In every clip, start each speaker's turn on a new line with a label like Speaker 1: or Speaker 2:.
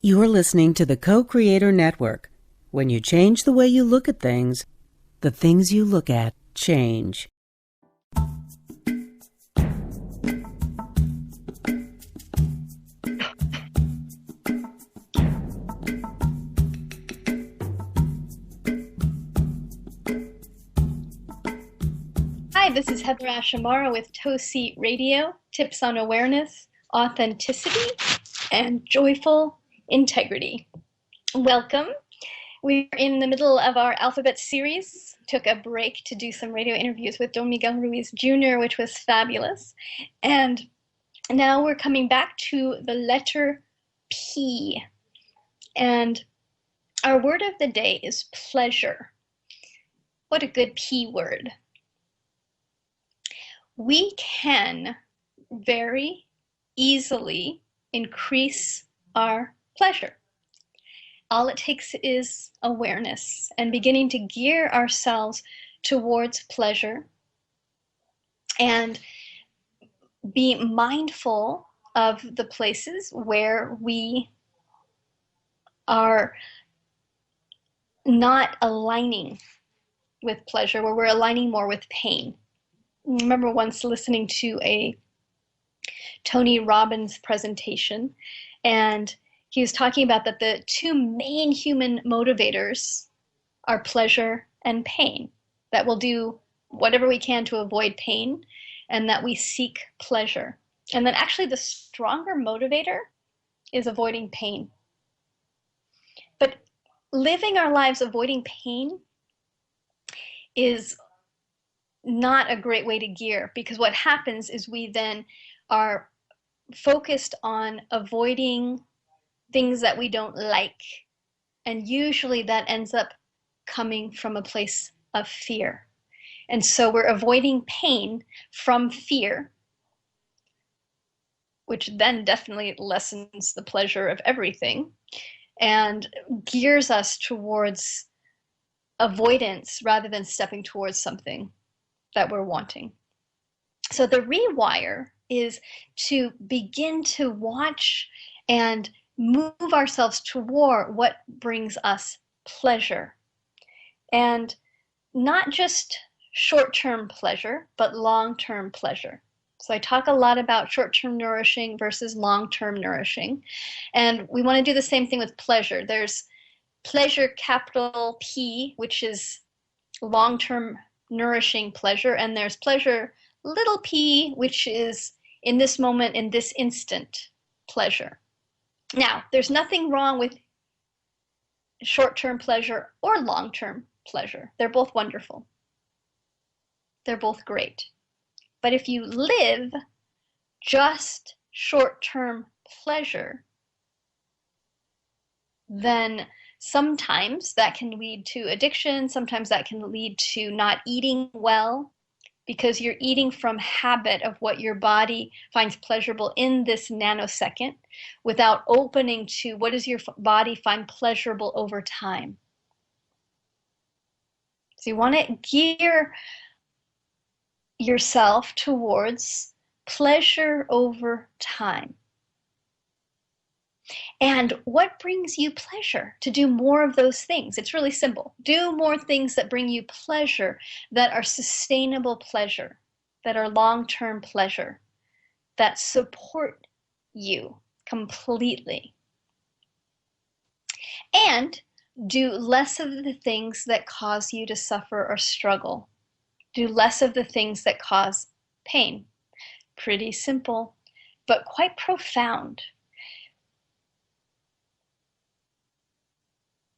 Speaker 1: You're listening to the Co-Creator Network. When you change the way you look at things, the things you look at change.
Speaker 2: Hi, this is HeatherAsh Amara with Toci Radio, tips on awareness, authenticity, and joyful integrity. Welcome. We're in the middle of our alphabet series. Took a break to do some radio interviews with Don Miguel Ruiz Jr., which was fabulous. And now we're coming back to the letter P. And our word of the day is pleasure. What a good P word. We can very easily increase our pleasure. All it takes is awareness and beginning to gear ourselves towards pleasure and be mindful of the places where we are not aligning with pleasure, where we're aligning more with pain. I remember once listening to a Tony Robbins presentation, and he was talking about that the two main human motivators are pleasure and pain, that we'll do whatever we can to avoid pain, and that we seek pleasure. And then actually the stronger motivator is avoiding pain. But living our lives avoiding pain is not a great way to gear, because what happens is we then are focused on avoiding things that we don't like, and usually that ends up coming from a place of fear. And so we're avoiding pain from fear, which then definitely lessens the pleasure of everything and gears us towards avoidance rather than stepping towards something that we're wanting. So the rewire is to begin to watch and move ourselves toward what brings us pleasure. And not just short-term pleasure, but long-term pleasure. So I talk a lot about short-term nourishing versus long-term nourishing. And we want to do the same thing with pleasure. There's pleasure, capital P, which is long-term nourishing pleasure, and there's pleasure, little p, which is in this moment, in this instant pleasure. Now, there's nothing wrong with short-term pleasure or long-term pleasure. They're both wonderful. They're both great. But if you live just short-term pleasure, then sometimes that can lead to addiction. Sometimes that can lead to not eating well, because you're eating from habit of what your body finds pleasurable in this nanosecond without opening to what does your body find pleasurable over time. So you want to gear yourself towards pleasure over time. And what brings you pleasure? To do more of those things. It's really simple. Do more things that bring you pleasure, that are sustainable pleasure, that are long-term pleasure, that support you completely. And do less of the things that cause you to suffer or struggle. Do less of the things that cause pain. Pretty simple, but quite profound.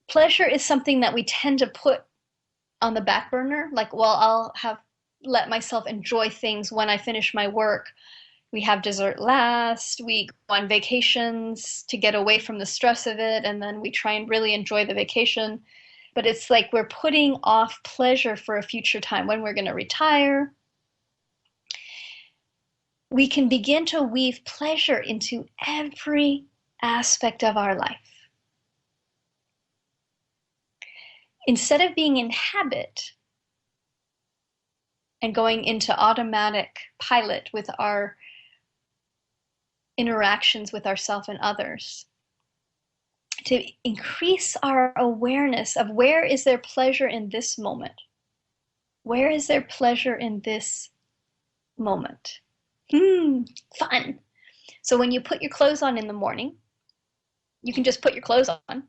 Speaker 2: Pleasure is something that we tend to put on the back burner, like, well, I'll let myself enjoy things when I finish my work. We have dessert last, we go on vacations to get away from the stress of it, and then we try and really enjoy the vacation. But it's like we're putting off pleasure for a future time when we're going to retire. We can begin to weave pleasure into every aspect of our life. Instead of being in habit and going into automatic pilot with our interactions with ourselves and others, to increase our awareness of where is there pleasure in this moment? Where is there pleasure in this moment? Fun. So when you put your clothes on in the morning, you can just put your clothes on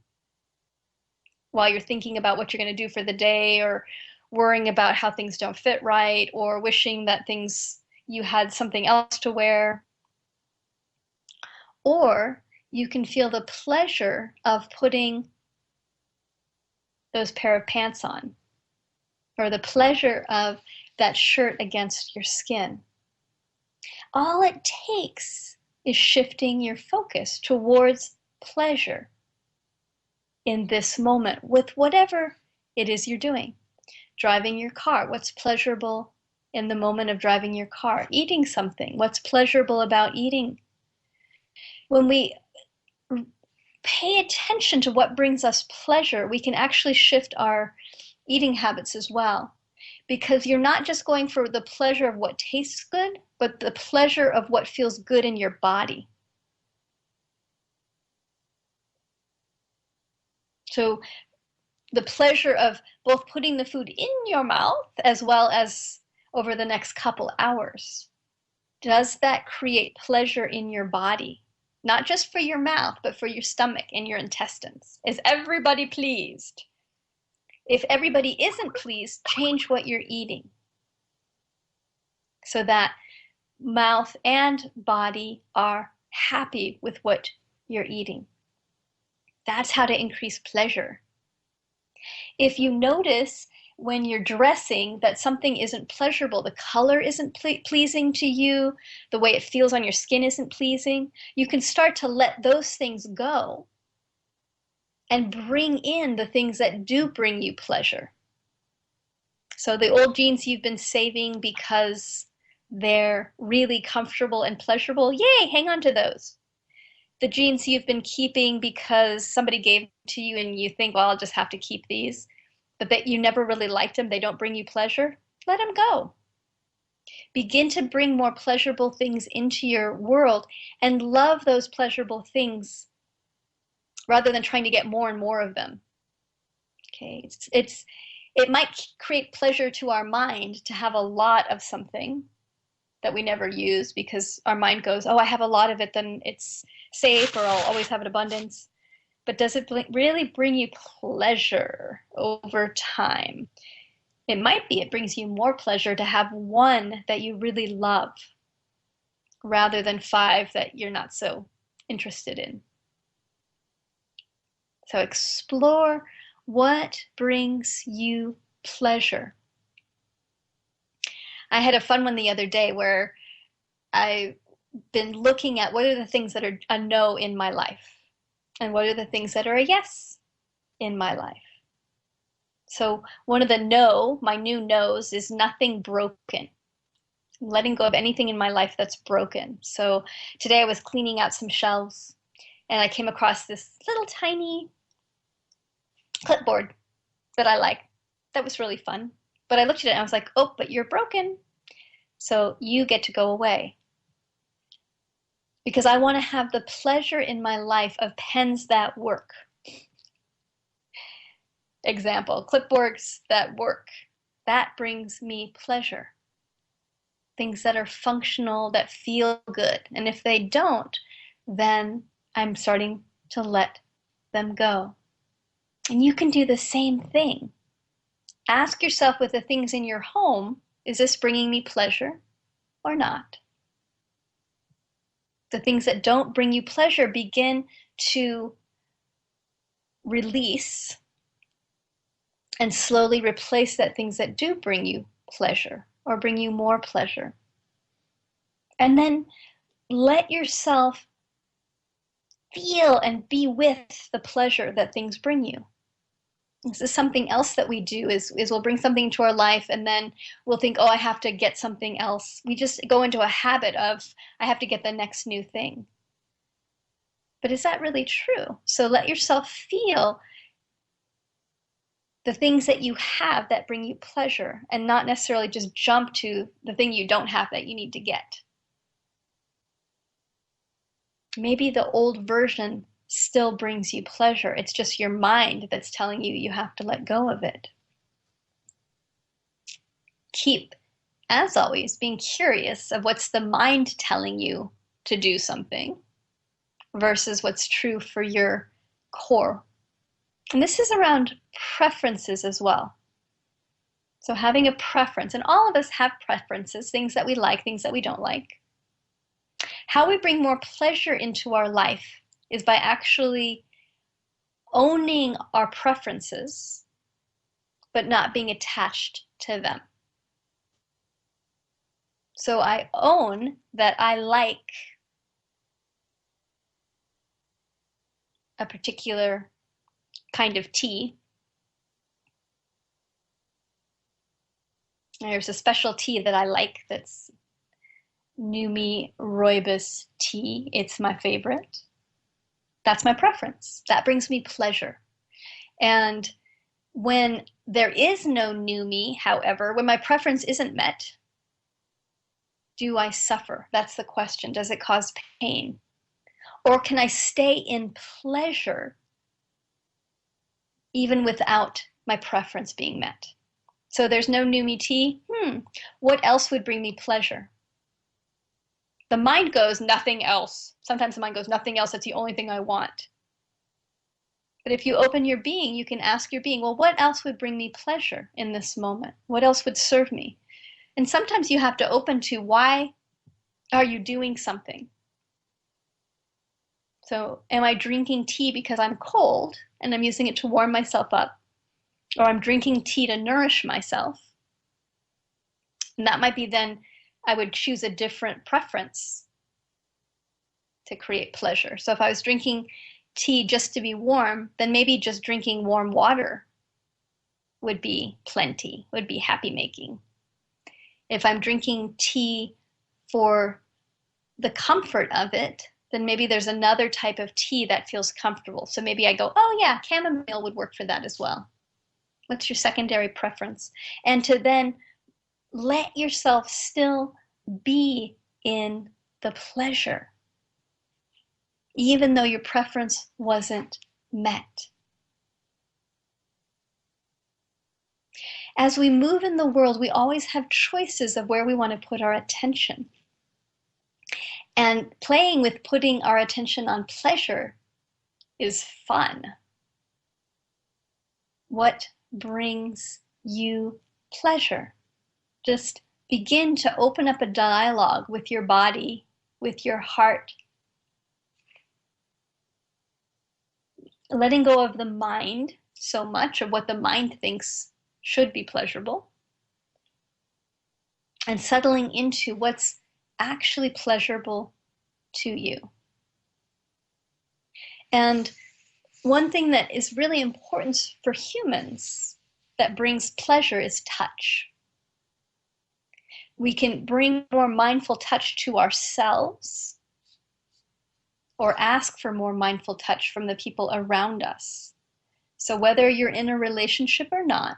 Speaker 2: while you're thinking about what you're going to do for the day, or worrying about how things don't fit right, or wishing that you had something else to wear. Or you can feel the pleasure of putting those pair of pants on, or the pleasure of that shirt against your skin. All it takes is shifting your focus towards pleasure in this moment with whatever it is you're doing. Driving your car, what's pleasurable in the moment of driving your car? Eating something, what's pleasurable about eating? When we pay attention to what brings us pleasure, we can actually shift our eating habits as well. Because you're not just going for the pleasure of what tastes good, but the pleasure of what feels good in your body. So the pleasure of both putting the food in your mouth as well as over the next couple hours. Does that create pleasure in your body? Not just for your mouth, but for your stomach and your intestines. Is everybody pleased? If everybody isn't pleased, change what you're eating so that mouth and body are happy with what you're eating. That's how to increase pleasure. If you notice when you're dressing that something isn't pleasurable, the color isn't pleasing to you, the way it feels on your skin isn't pleasing, you can start to let those things go and bring in the things that do bring you pleasure. So the old jeans you've been saving because they're really comfortable and pleasurable, yay, hang on to those. The jeans you've been keeping because somebody gave to you and you think, well, I'll just have to keep these, but that you never really liked them, they don't bring you pleasure, let them go. Begin to bring more pleasurable things into your world and love those pleasurable things rather than trying to get more and more of them. Okay, it might create pleasure to our mind to have a lot of something that we never use because our mind goes, oh, I have a lot of it, then it's safe, or I'll always have an abundance. But does it really bring you pleasure over time? It might be. It brings you more pleasure to have one that you really love rather than 5 that you're not so interested in. So explore what brings you pleasure. I had a fun one the other day where I've been looking at what are the things that are a no in my life and what are the things that are a yes in my life. So one of the my new no's is nothing broken. I'm letting go of anything in my life that's broken. So today I was cleaning out some shelves and I came across this little tiny clipboard that I like. That was really fun. But I looked at it and I was like, oh, but you're broken. So you get to go away. Because I want to have the pleasure in my life of pens that work. Example, clipboards that work. That brings me pleasure. Things that are functional, that feel good. And if they don't, then I'm starting to let them go. And you can do the same thing. Ask yourself with the things in your home, is this bringing me pleasure or not? The things that don't bring you pleasure, begin to release and slowly replace that things that do bring you pleasure or bring you more pleasure. And then let yourself feel and be with the pleasure that things bring you. This is something else that we do is we'll bring something into our life and then we'll think, oh, I have to get something else. We just go into a habit of, I have to get the next new thing. But is that really true? So let yourself feel the things that you have that bring you pleasure and not necessarily just jump to the thing you don't have that you need to get. Maybe the old version still brings you pleasure. It's just your mind that's telling you you have to let go of it. Keep, as always, being curious of what's the mind telling you to do something versus what's true for your core. And this is around preferences as well. So having a preference, and all of us have preferences, things that we like, things that we don't like. How we bring more pleasure into our life is by actually owning our preferences, but not being attached to them. So I own that I like a particular kind of tea. There's a special tea that I like that's Numi Rooibos tea. It's my favorite. That's my preference. That brings me pleasure. And when there is no Numi, however, when my preference isn't met, do I suffer? That's the question. Does it cause pain? Or can I stay in pleasure even without my preference being met? So there's no Numi tea. What else would bring me pleasure? The mind goes, nothing else. Sometimes the mind goes, nothing else. That's the only thing I want. But if you open your being, you can ask your being, well, what else would bring me pleasure in this moment? What else would serve me? And sometimes you have to open to, why are you doing something? So am I drinking tea because I'm cold and I'm using it to warm myself up? Or I'm drinking tea to nourish myself? And that might be then I would choose a different preference to create pleasure. So if I was drinking tea just to be warm, then maybe just drinking warm water would be plenty, would be happy making. If I'm drinking tea for the comfort of it, then maybe there's another type of tea that feels comfortable. So maybe I go, oh yeah, chamomile would work for that as well. What's your secondary preference? And to then let yourself still be in the pleasure, even though your preference wasn't met. As we move in the world, we always have choices of where we want to put our attention. And playing with putting our attention on pleasure is fun. What brings you pleasure? Just begin to open up a dialogue with your body, with your heart. Letting go of the mind so much, of what the mind thinks should be pleasurable, and settling into what's actually pleasurable to you. And one thing that is really important for humans that brings pleasure is touch. We can bring more mindful touch to ourselves or ask for more mindful touch from the people around us. So whether you're in a relationship or not,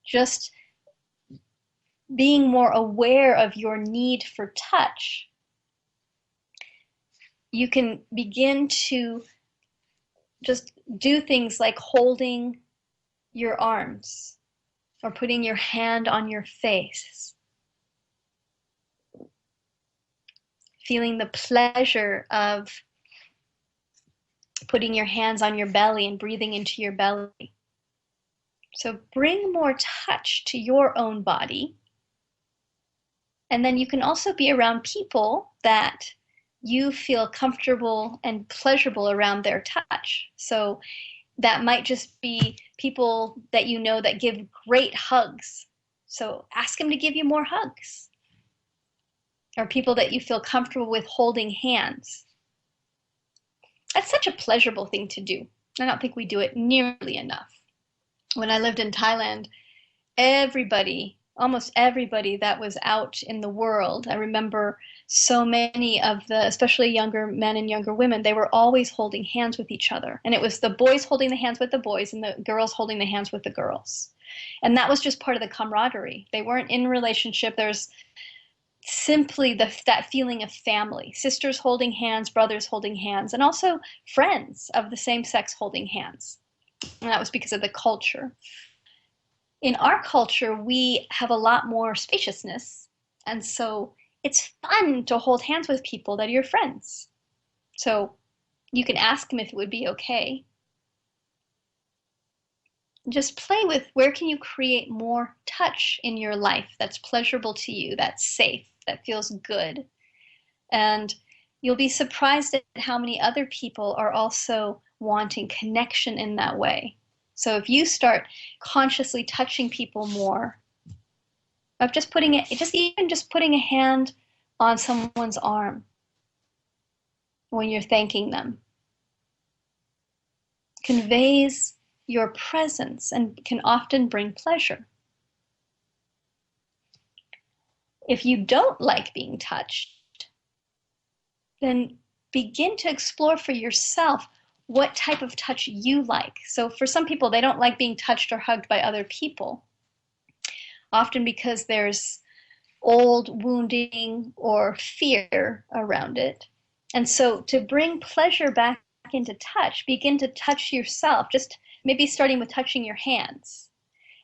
Speaker 2: just being more aware of your need for touch, you can begin to just do things like holding your arms or putting your hand on your face, feeling the pleasure of putting your hands on your belly and breathing into your belly. So bring more touch to your own body. And then you can also be around people that you feel comfortable and pleasurable around their touch. So that might just be people that you know that give great hugs. So ask them to give you more hugs. Or people that you feel comfortable with holding hands. That's such a pleasurable thing to do. I don't think we do it nearly enough. When I lived in Thailand, almost everybody that was out in the world, I remember so many of the, especially younger men and younger women, they were always holding hands with each other. And it was the boys holding the hands with the boys and the girls holding the hands with the girls. And that was just part of the camaraderie. They weren't in a relationship. simply that feeling of family, sisters holding hands, brothers holding hands, and also friends of the same sex holding hands. And that was because of the culture. In our culture, we have a lot more spaciousness. And so it's fun to hold hands with people that are your friends. So you can ask them if it would be okay. Just play with where can you create more touch in your life that's pleasurable to you, that's safe, that feels good. And you'll be surprised at how many other people are also wanting connection in that way. So if you start consciously touching people more, of just putting a hand on someone's arm when you're thanking them, conveys your presence and can often bring pleasure. If you don't like being touched, then begin to explore for yourself what type of touch you like. So for some people, they don't like being touched or hugged by other people, often because there's old wounding or fear around it. And so to bring pleasure back into touch, begin to touch yourself, just maybe starting with touching your hands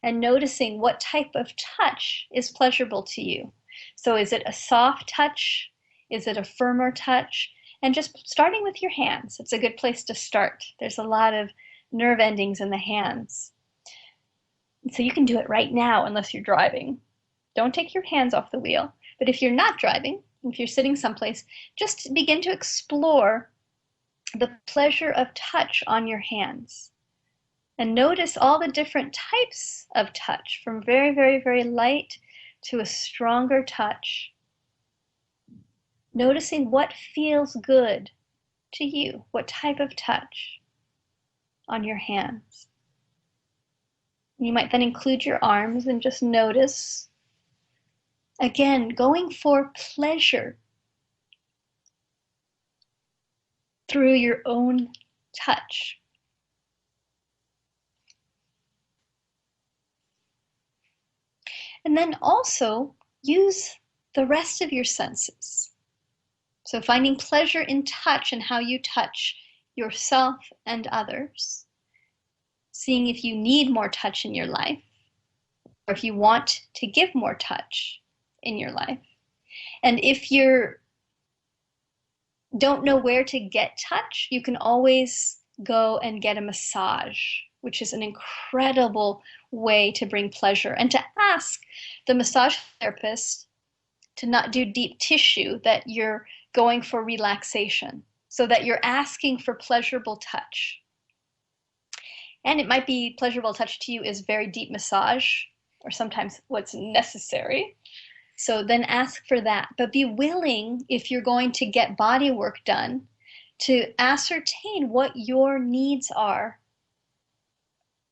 Speaker 2: and noticing what type of touch is pleasurable to you. So is it a soft touch? Is it a firmer touch? And just starting with your hands, it's a good place to start. There's a lot of nerve endings in the hands. So you can do it right now unless you're driving. Don't take your hands off the wheel. But if you're not driving, if you're sitting someplace, just begin to explore the pleasure of touch on your hands. And notice all the different types of touch, from very, very, very light to a stronger touch. Noticing what feels good to you, what type of touch on your hands. You might then include your arms and just notice. Again, going for pleasure through your own touch. And then also use the rest of your senses. So finding pleasure in touch and how you touch yourself and others. Seeing if you need more touch in your life, or if you want to give more touch in your life. And if you don't know where to get touch, you can always go and get a massage, which is an incredible way to bring pleasure. And to ask the massage therapist to not do deep tissue, that you're going for relaxation, so that you're asking for pleasurable touch. And it might be pleasurable touch to you is very deep massage, or sometimes what's necessary. So then ask for that. But be willing, if you're going to get body work done, to ascertain what your needs are,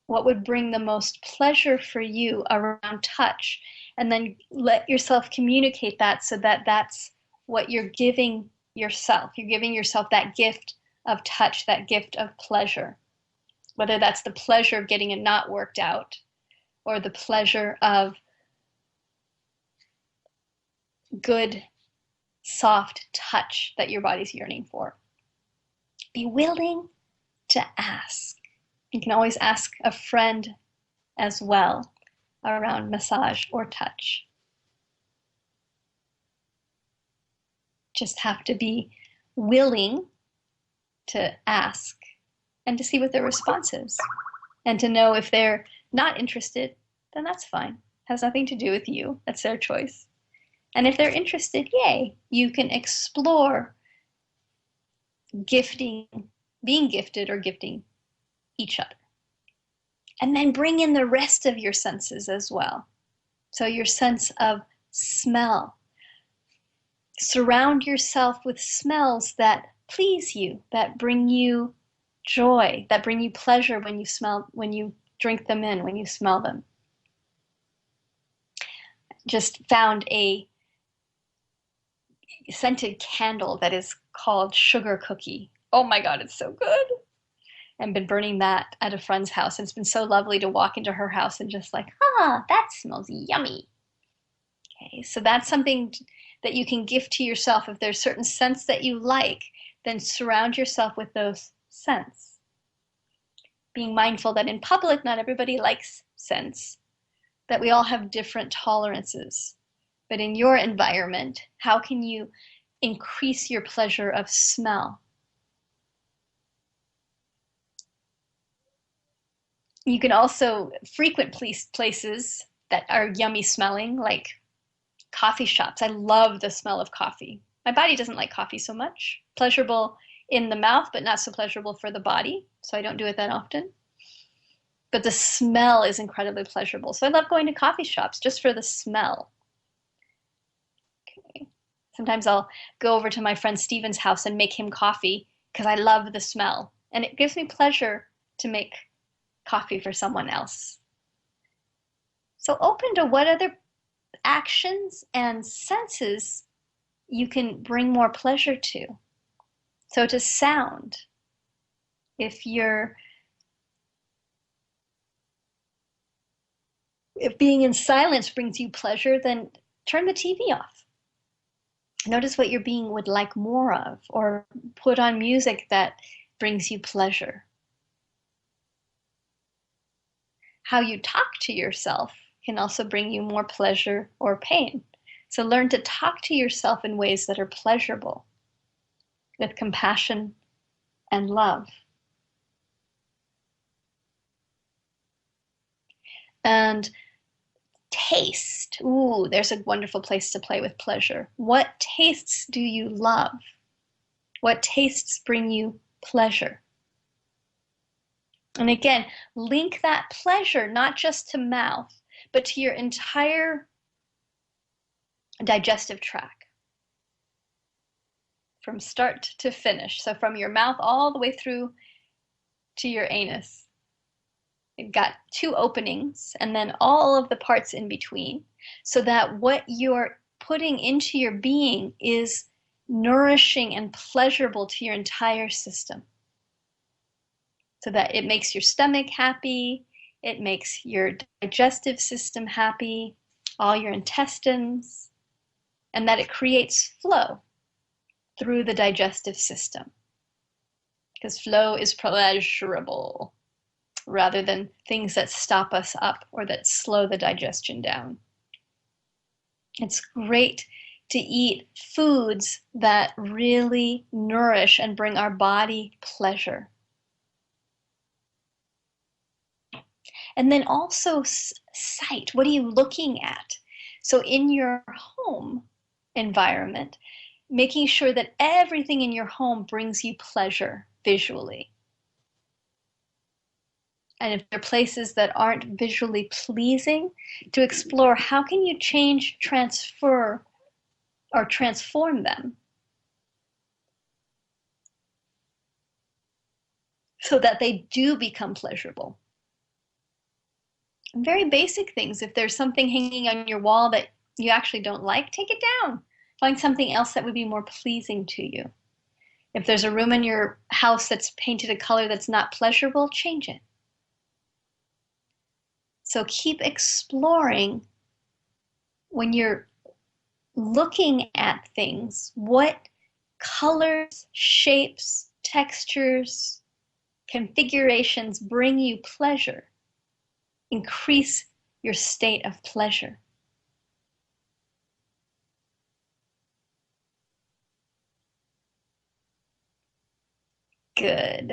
Speaker 2: what would bring the most pleasure for you around touch, and then let yourself communicate that so that that's what you're giving yourself. You're giving yourself that gift of touch, that gift of pleasure, whether that's the pleasure of getting a knot worked out or the pleasure of good, soft touch that your body's yearning for. Be willing to ask. You can always ask a friend as well around massage or touch. Just have to be willing to ask and to see what their response is. And to know if they're not interested, then that's fine. It has nothing to do with you. That's their choice. And if they're interested, yay, you can explore gifting, being gifted or gifting each other. And then bring in the rest of your senses as well. So your sense of smell. Surround yourself with smells that please you, that bring you joy, that bring you pleasure when you drink them in, when you smell them. Just found a scented candle that is called Sugar Cookie. Oh my God, it's so good. And been burning that at a friend's house. And it's been so lovely to walk into her house and just like, that smells yummy. Okay, so that's something that you can gift to yourself. If there's certain scents that you like, then surround yourself with those scents. Being mindful that in public, not everybody likes scents, that we all have different tolerances. But in your environment, how can you increase your pleasure of smell? You can also frequent places that are yummy smelling, like coffee shops. I love the smell of coffee. My body doesn't like coffee so much. Pleasurable in the mouth, but not so pleasurable for the body. So I don't do it that often. But the smell is incredibly pleasurable. So I love going to coffee shops just for the smell. Okay. Sometimes I'll go over to my friend Steven's house and make him coffee because I love the smell. And it gives me pleasure to make coffee for someone else. So open to what other actions and senses you can bring more pleasure to. So to sound, if being in silence brings you pleasure, then turn the TV off. Notice what your being would like more of, or put on music that brings you pleasure. How you talk to yourself can also bring you more pleasure or pain. So learn to talk to yourself in ways that are pleasurable, with compassion and love. And taste. Ooh, there's a wonderful place to play with pleasure. What tastes do you love? What tastes bring you pleasure? And again, link that pleasure not just to mouth, but to your entire digestive tract, from start to finish. So from your mouth all the way through to your anus. You've got 2 openings and then all of the parts in between, so that what you're putting into your being is nourishing and pleasurable to your entire system. So that it makes your stomach happy, it makes your digestive system happy, all your intestines, and that it creates flow through the digestive system. Because flow is pleasurable, rather than things that stop us up or that slow the digestion down. It's great to eat foods that really nourish and bring our body pleasure. And then also sight. What are you looking at? So in your home environment, making sure that everything in your home brings you pleasure visually. And if there are places that aren't visually pleasing, to explore how can you change, transfer, or transform them so that they do become pleasurable. And very basic things. If there's something hanging on your wall that you actually don't like, take it down. Find something else that would be more pleasing to you. If there's a room in your house that's painted a color that's not pleasurable, change it. So keep exploring when you're looking at things, what colors, shapes, textures, configurations bring you pleasure. Increase your state of pleasure. Good.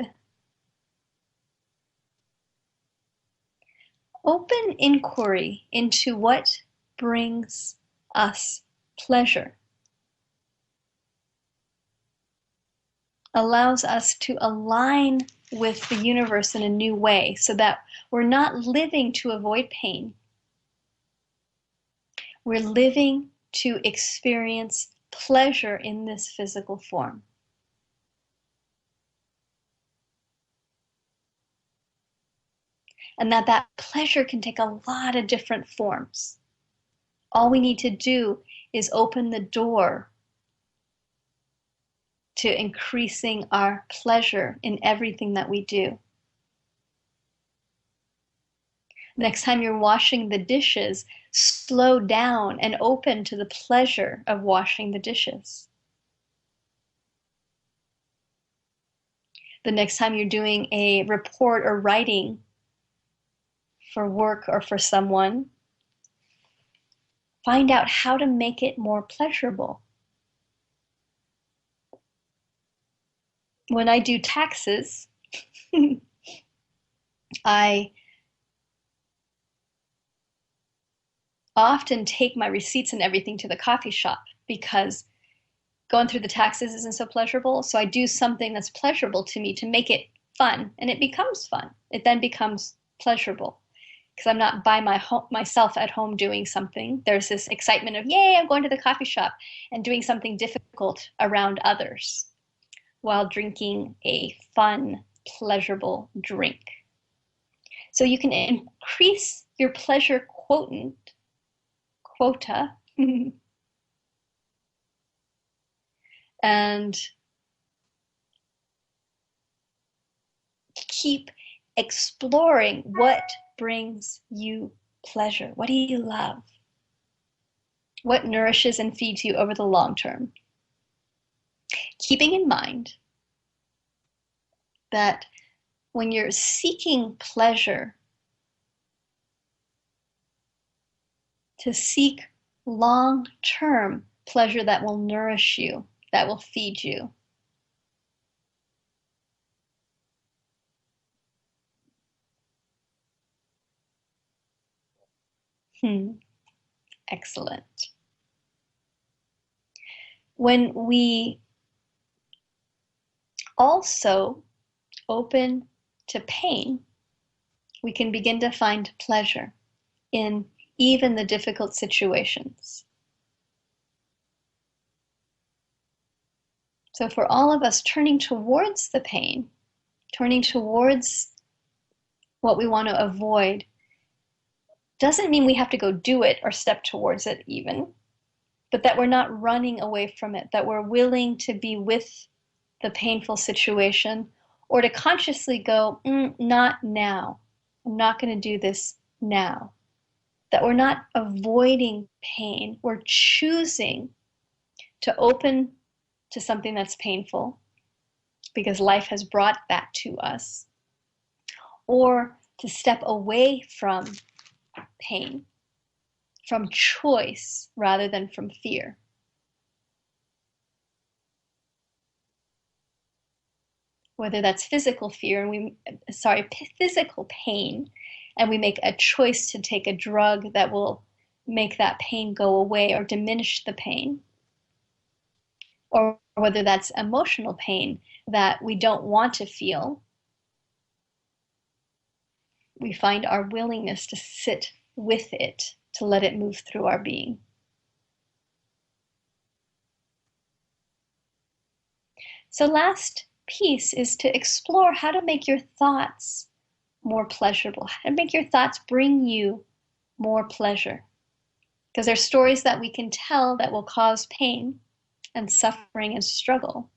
Speaker 2: Open inquiry into what brings us pleasure. Allows us to align with the universe in a new way so that we're not living to avoid pain. We're living to experience pleasure in this physical form. And that pleasure can take a lot of different forms. All we need to do is open the door to increasing our pleasure in everything that we do. Next time you're washing the dishes, slow down and open to the pleasure of washing the dishes. The next time you're doing a report or writing for work or for someone, find out how to make it more pleasurable. When I do taxes, I often take my receipts and everything to the coffee shop because going through the taxes isn't so pleasurable. So I do something that's pleasurable to me to make it fun, and it becomes fun. It then becomes pleasurable because I'm not by myself at home doing something. There's this excitement of, yay, I'm going to the coffee shop and doing something difficult around others while drinking a fun, pleasurable drink. So you can increase your pleasure quota, and keep exploring what brings you pleasure. What do you love? What nourishes and feeds you over the long term? Keeping in mind that when you're seeking pleasure, to seek long-term pleasure that will nourish you, that will feed you. Excellent. When we also open to pain, we can begin to find pleasure in even the difficult situations. So for all of us, turning towards the pain, turning towards what we want to avoid, doesn't mean we have to go do it or step towards it even, but that we're not running away from it, that we're willing to be with the painful situation, or to consciously go, not now. I'm not going to do this now. That we're not avoiding pain, we're choosing to open to something that's painful because life has brought that to us, or to step away from pain, from choice rather than from fear. Whether that's physical fear physical pain, and we make a choice to take a drug that will make that pain go away or diminish the pain, or whether that's emotional pain that we don't want to feel, we find our willingness to sit with it, to let it move through our being. So last piece is to explore how to make your thoughts more pleasurable, how to make your thoughts bring you more pleasure. Because there's stories that we can tell that will cause pain and suffering and struggle.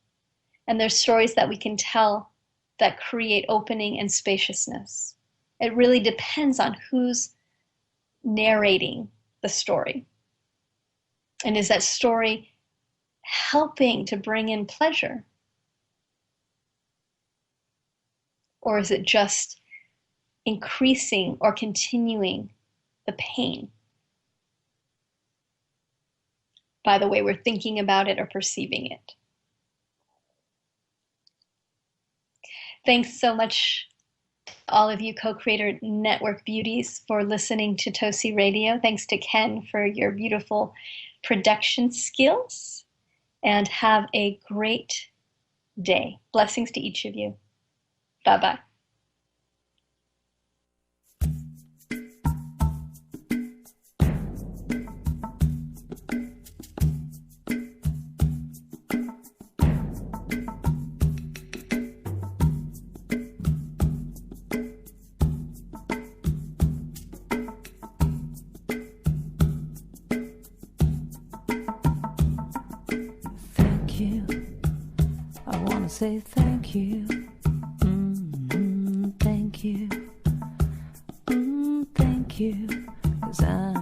Speaker 2: And there's stories that we can tell that create opening and spaciousness. It really depends on who's narrating the story. And is that story helping to bring in pleasure? Or is it just increasing or continuing the pain by the way we're thinking about it or perceiving it? Thanks so much, all of you co-creator network beauties, for listening to Toci Radio. Thanks to Ken for your beautiful production skills, and have a great day. Blessings to each of you. Bye-bye.
Speaker 3: Thank you. I want to say thank you. Thank you. Thank thank you, 'cause I